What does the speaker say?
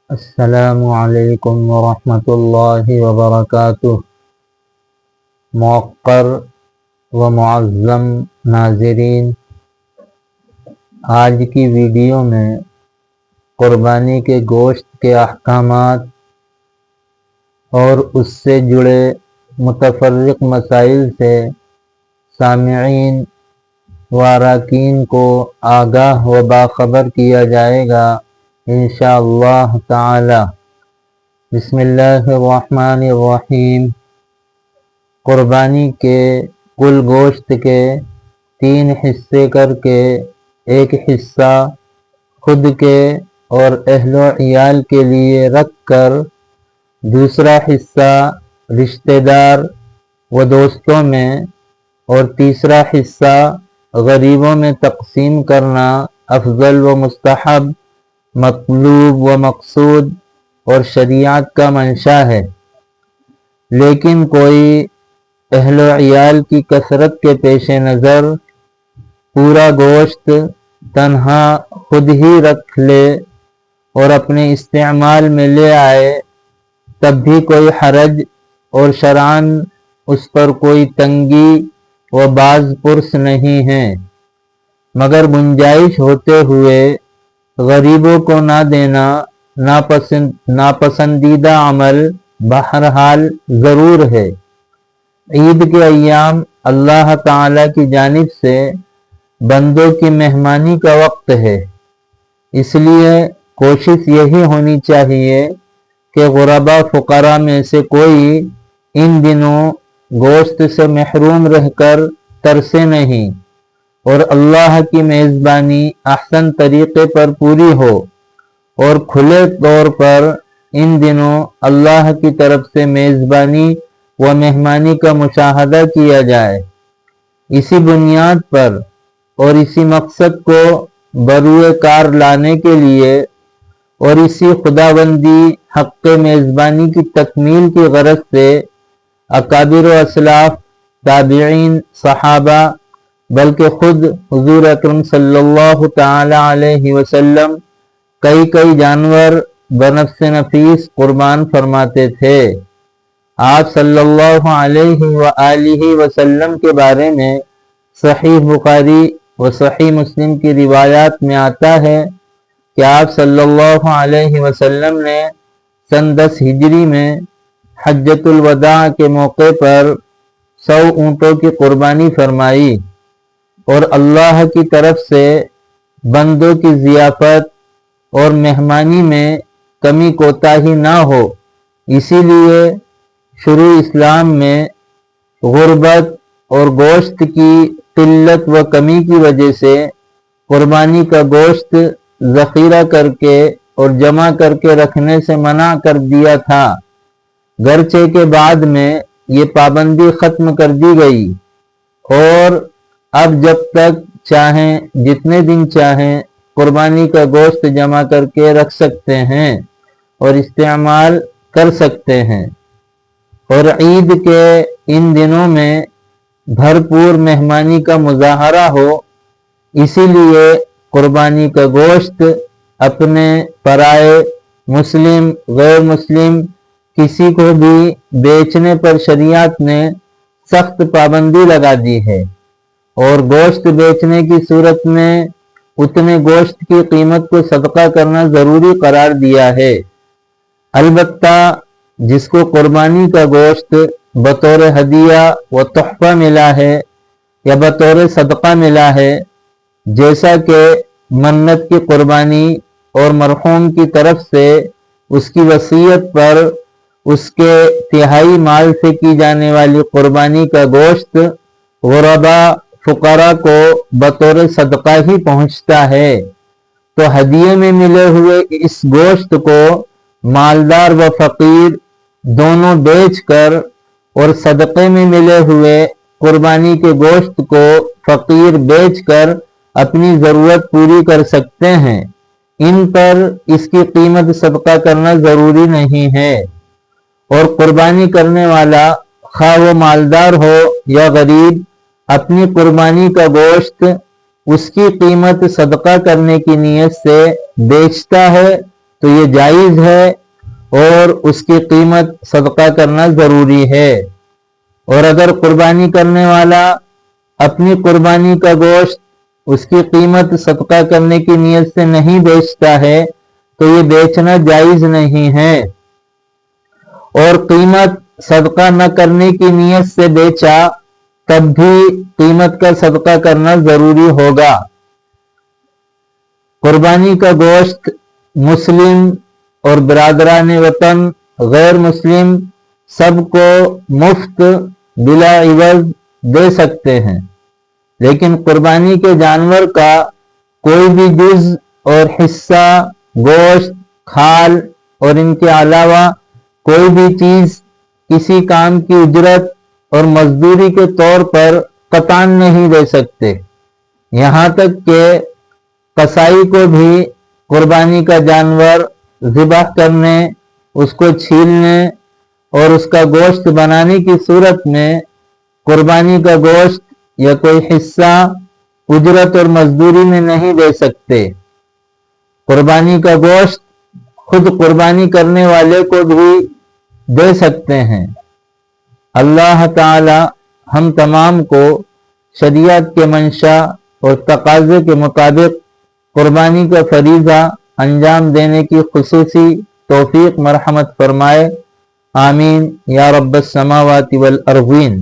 السلام علیکم ورحمۃ اللہ وبرکاتہ۔ موقر و معظم ناظرین، آج کی ویڈیو میں قربانی کے گوشت کے احکامات اور اس سے جڑے متفرق مسائل سے سامعین و اراکین کو آگاہ و باخبر کیا جائے گا انشاءاللہ تعالی۔ بسم اللہ الرحمن الرحیم۔ قربانی کے کل گوشت کے 3 حصے کر کے ایک حصہ خود کے اور اہل و عیال کے لیے رکھ کر دوسرا حصہ رشتہ دار و دوستوں میں اور تیسرا حصہ غریبوں میں تقسیم کرنا افضل و مستحب، مطلوب و مقصود اور شریعت کا منشا ہے۔ لیکن کوئی اہل و عیال کی کثرت کے پیش نظر پورا گوشت تنہا خود ہی رکھ لے اور اپنے استعمال میں لے آئے تب بھی کوئی حرج اور شرعاً اس پر کوئی تنگی و باز پرس نہیں ہے، مگر گنجائش ہوتے ہوئے غریبوں کو نہ دینا ناپسندیدہ عمل بہرحال ضرور ہے۔ عید کے ایام اللہ تعالی کی جانب سے بندوں کی مہمانی کا وقت ہے، اس لیے کوشش یہی ہونی چاہیے کہ غربا فقراء میں سے کوئی ان دنوں گوشت سے محروم رہ کر ترسے نہیں اور اللہ کی میزبانی احسن طریقے پر پوری ہو، اور کھلے طور پر ان دنوں اللہ کی طرف سے میزبانی و مہمانی کا مشاہدہ کیا جائے۔ اسی بنیاد پر اور اسی مقصد کو بروئے کار لانے کے لیے اور اسی خداوندی حق میزبانی کی تکمیل کی غرض سے اکابر و اسلاف، تابعین، صحابہ، بلکہ خود حضور اکرم صلی اللہ تعالی علیہ وسلم کئی جانور بنفس نفیس قربان فرماتے تھے۔ آپ صلی اللہ علیہ وآلہ وسلم کے بارے میں صحیح بخاری و صحیح مسلم کی روایات میں آتا ہے کہ آپ صلی اللہ علیہ وسلم نے سن 10 ہجری میں حجۃ الوداع کے موقع پر 100 اونٹوں کی قربانی فرمائی، اور اللہ کی طرف سے بندوں کی ضیافت اور مہمانی میں کمی کوتاہی نہ ہو، اسی لیے شروع اسلام میں غربت اور گوشت کی قلت و کمی کی وجہ سے قربانی کا گوشت ذخیرہ کر کے اور جمع کر کے رکھنے سے منع کر دیا تھا، گرچہ کے بعد میں یہ پابندی ختم کر دی گئی، اور اب جب تک چاہیں جتنے دن چاہیں قربانی کا گوشت جمع کر کے رکھ سکتے ہیں اور استعمال کر سکتے ہیں۔ اور عید کے ان دنوں میں بھرپور مہمانی کا مظاہرہ ہو، اسی لیے قربانی کا گوشت اپنے پرائے، مسلم غیر مسلم کسی کو بھی بیچنے پر شریعت نے سخت پابندی لگا دی ہے، اور گوشت بیچنے کی صورت میں اتنے گوشت کی قیمت کو صدقہ کرنا ضروری قرار دیا ہے۔ البتہ جس کو قربانی کا گوشت بطور ہدیہ و تحفہ ملا ہے یا بطور صدقہ ملا ہے، جیسا کہ منت کی قربانی اور مرحوم کی طرف سے اس کی وصیت پر اس کے تہائی مال سے کی جانے والی قربانی کا گوشت غربا فقراء کو بطور صدقہ ہی پہنچتا ہے، تو ہدیے میں ملے ہوئے اس گوشت کو مالدار و فقیر دونوں بیچ کر اور صدقے میں ملے ہوئے قربانی کے گوشت کو فقیر بیچ کر اپنی ضرورت پوری کر سکتے ہیں۔ ان پر اس کی قیمت صدقہ کرنا ضروری نہیں ہے، اور قربانی کرنے والا خواہ وہ مالدار ہو یا غریب اپنی قربانی کا گوشت اس کی قیمت صدقہ کرنے کی نیت سے بیچتا ہے تو یہ جائز ہے اور اس کی قیمت صدقہ کرنا ضروری ہے۔ اور اگر قربانی کرنے والا اپنی قربانی کا گوشت اس کی قیمت صدقہ کرنے کی نیت سے نہیں بیچتا ہے تو یہ بیچنا جائز نہیں ہے، اور قیمت صدقہ نہ کرنے کی نیت سے بیچا تب بھی قیمت کا صدقہ کرنا ضروری ہوگا۔ قربانی کا گوشت مسلم اور برادران وطن غیر مسلم سب کو مفت بلا عوض دے سکتے ہیں، لیکن قربانی کے جانور کا کوئی بھی جز اور حصہ، گوشت، کھال اور ان کے علاوہ کوئی بھی چیز کسی کام کی اجرت اور مزدوری کے طور پر قطعاً نہیں دے سکتے، یہاں تک کہ قصائی کو بھی قربانی کا جانور ذبح کرنے، اس کو چھیلنے اور اس کا گوشت بنانے کی صورت میں قربانی کا گوشت یا کوئی حصہ اجرت اور مزدوری میں نہیں دے سکتے۔ قربانی کا گوشت خود قربانی کرنے والے کو بھی دے سکتے ہیں۔ اللہ تعالی ہم تمام کو شریعت کے منشا اور تقاضے کے مطابق قربانی کا فریضہ انجام دینے کی خصوصی توفیق مرحمت فرمائے، آمین یا رب السماوات والارضین۔